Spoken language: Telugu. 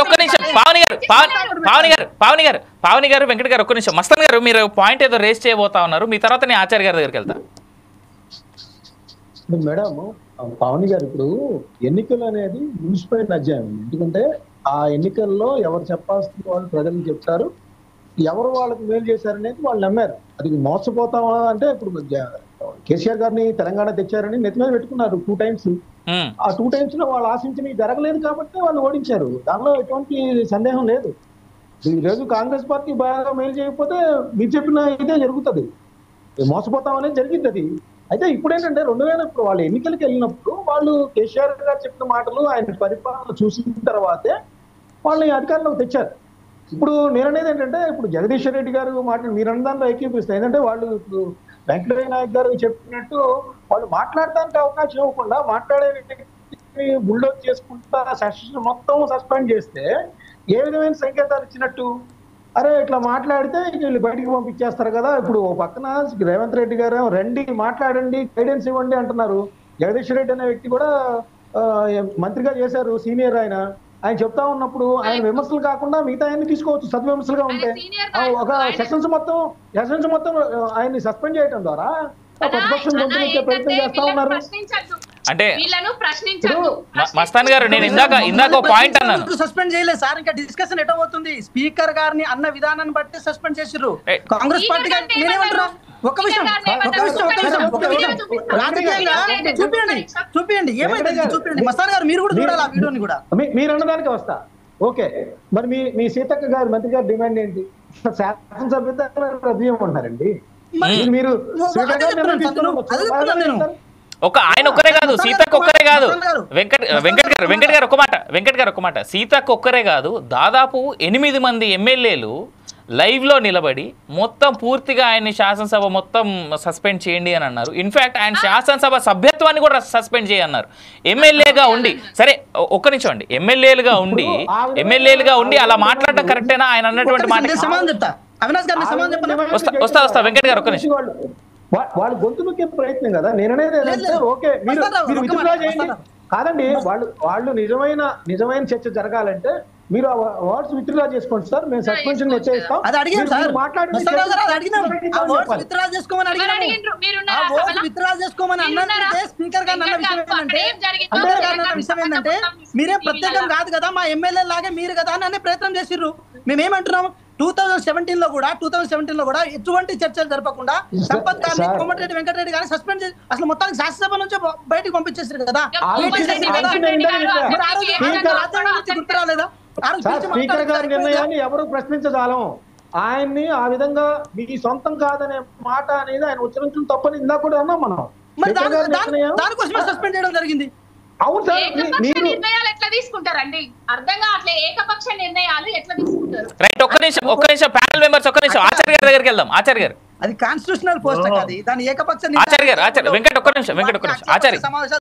ఒక్క నిమిషం పావని గారు వెంకట గారు ఒక్క నిమిషం. మస్తాన్ గారు మీరు పాయింట్ ఏదో రేస్ చేయబోతా ఉన్నారు, మీ తర్వాత నేను ఆచార్య గారి దగ్గరికి వెళ్తా. మేడం పావని గారు, ఇప్పుడు ఎన్నికలు అనేది ముగిసిపోయిన అధ్యాయం. ఎందుకంటే ఆ ఎన్నికల్లో ఎవరు చెప్పాల్సిన వాళ్ళు ప్రజలకు చెప్తారు, ఎవరు వాళ్ళకి మేలు చేశారనేది వాళ్ళు నమ్మారు. అది మోసపోతామా అంటే, ఇప్పుడు కేసీఆర్ గారిని తెలంగాణ తెచ్చారని నెత్తి మీద పెట్టుకున్నారు 2 times. ఆ 2 times లో వాళ్ళు ఆశించినవి జరగలేదు కాబట్టి వాళ్ళు ఓడించారు. దానిలో ఎటువంటి సందేహం లేదు. ఈ రోజు కాంగ్రెస్ పార్టీ బాగా మేలు చేయకపోతే మీరు చెప్పిన ఇదే జరుగుతుంది, మోసపోతామనేది జరిగింది. అది అయితే ఇప్పుడు ఏంటంటే ఇప్పుడు వాళ్ళు ఎన్నికలకు వెళ్ళినప్పుడు వాళ్ళు కేసీఆర్ గారు చెప్పిన మాటలు, ఆయన పరిపాలన చూసిన తర్వాతే వాళ్ళని అధికారంలోకి తెచ్చారు. ఇప్పుడు నేననేది ఏంటంటే, ఇప్పుడు జగదీశ్వర్ రెడ్డి గారు మాట్లాడి మీరు అన్నదాంట్లో ఏకీపిస్తారు. ఏంటంటే వాళ్ళు ఇప్పుడు వెంకటయ్య నాయక్ గారు చెప్పినట్టు వాళ్ళు మాట్లాడడానికి అవకాశం ఇవ్వకుండా మాట్లాడే వ్యక్తిని బుల్డోజ్ చేసుకుంటా సెషన్ మొత్తం సస్పెండ్ చేస్తే ఏ విధమైన సంకేతాలు ఇచ్చినట్టు? అరే ఇట్లా మాట్లాడితే వీళ్ళు బయటికి పంపించేస్తారు కదా. ఇప్పుడు ఓ పక్కన రేవంత్ రెడ్డి గారు రండి మాట్లాడండి గైడెన్స్ ఇవ్వండి అంటున్నారు. జగదీశ్వర్ రెడ్డి అనే వ్యక్తి కూడా మంత్రిగా చేశారు, సీనియర్ ఆయన చెప్తా ఉన్నప్పుడు ఆయన విమర్శలు కాకుండా మిగతా ఆయన్ని తీసుకోవచ్చు సద్విమర్శలుగా ఉంటే. ఒక సెషన్స్ మొత్తం ఆయన్ని సస్పెండ్ చేయడం ద్వారా ప్రతిపక్షం గొంతునెత్తే ప్రయత్నం చేస్తా ఉన్నారు. అంటే మస్తాన్ గారు నేను ఇందాక పాయింట్ అన్నాను, సస్పెండ్ చేయలేదు సార్. ఇంకా డిస్కషన్ ఎటో అవుతుంది. స్పీకర్ గారిని అన్న విధానాన్ని బట్టి సస్పెండ్ చేసిర్రు కాంగ్రెస్ పార్టీ. నేనేమంటున్నా, ఒక్క విషయం రాజకీయంగా చూపియండి ఏమైతే చూపియండి. మస్తాన్ గారు మీరు కూడా చూడాలి ఆ వీడియోని కూడా. మీరు అన్నదానికి వస్తా, ఓకే. మరి మీ సీతక్క గారు మంత్రి గారు డిమాండ్ ఏంటి? శాసనసభ్యత రద్దు చేయమంటారండి. మీరు ఒక ఆయన ఒక్కరే కాదు, సీతకు ఒక్కరే కాదు, వెంకట్ గారు ఒక మాట, సీతకు ఒక్కరే కాదు, దాదాపు 8 మంది ఎమ్మెల్యేలు లైవ్ లో నిలబడి మొత్తం పూర్తిగా ఆయన్ని శాసనసభ మొత్తం సస్పెండ్ చేయండి అని అన్నారు. ఇన్ఫాక్ట్ ఆయన శాసనసభ సభ్యత్వాన్ని కూడా సస్పెండ్ చేయన్నారు. ఎమ్మెల్యేగా ఉండి, సరే ఒక్క నిమిషం అండి, ఎమ్మెల్యేలుగా ఉండి అలా మాట్లాడడం కరెక్టేనా? ఆయన అన్నటువంటి మాట వస్తా వెంకట్ గారు ఒక్క నిమిషం. వాళ్ళు గొంతు నొక్కే ప్రయత్నం కదా. నేననేది ఓకే మీరు విత్డ్రా చేయండి. కాదండి, వాళ్ళు నిజమైన చర్చ జరగాలంటే మీరు వర్డ్స్ విత్డ్రా చేసుకోండి సార్, మేము సస్పెన్షన్ వచ్చేస్తాం. విషయం ఏంటంటే మీరేం ప్రత్యేకం కాదు కదా, మా ఎమ్మెల్యే లాగే మీరు కదా అని ప్రయత్నం చేసిర్రు. మేమేమంటున్నాం, 2017 లో కూడా ఎటువంటి చర్చలు జరపకుండా సంపత్ గారిని, కోమటిరెడ్డి వెంకటరెడ్డి గారిని సస్పెండ్ చేసి అసలు మొత్తానికి శాసనసభ నుంచి బయటకు పంపించేసారు కదా. గుర్తురాలేదా? స్పీకర్ గారి నిర్ణయాన్ని ఎవరు ప్రశ్నించజాలం. ఆయన్ని ఆ విధంగా మీ సొంతం కాదనే మాట అనేది ఆయన ఉచ్చరించడం తప్పని ఇందాక కూడా అన్నాం మనం. దానికోసమే సస్పెండ్ చేయడం జరిగింది. అవును సార్, నిర్ణయాలు ఎట్లా తీసుకుంటారండి? అర్థం కావట్లే, ఏకపక్ష నిర్ణయాలు ఎట్లా తీసుకుంటారు? రైట్, ఒక్క నిమిషం ప్యానల్ మెంబర్స్, ఒక్క నిమిషం ఆచార్య గారి దగ్గరికి వెళ్దాం. ఆచార్య గారు, అది కాన్స్టిట్యూషనల్ పోస్ట్, అది దాని ఏకపక్ష ఆచార్య గారు వెంకట్ ఒక్క నిమిషం ఆచార్య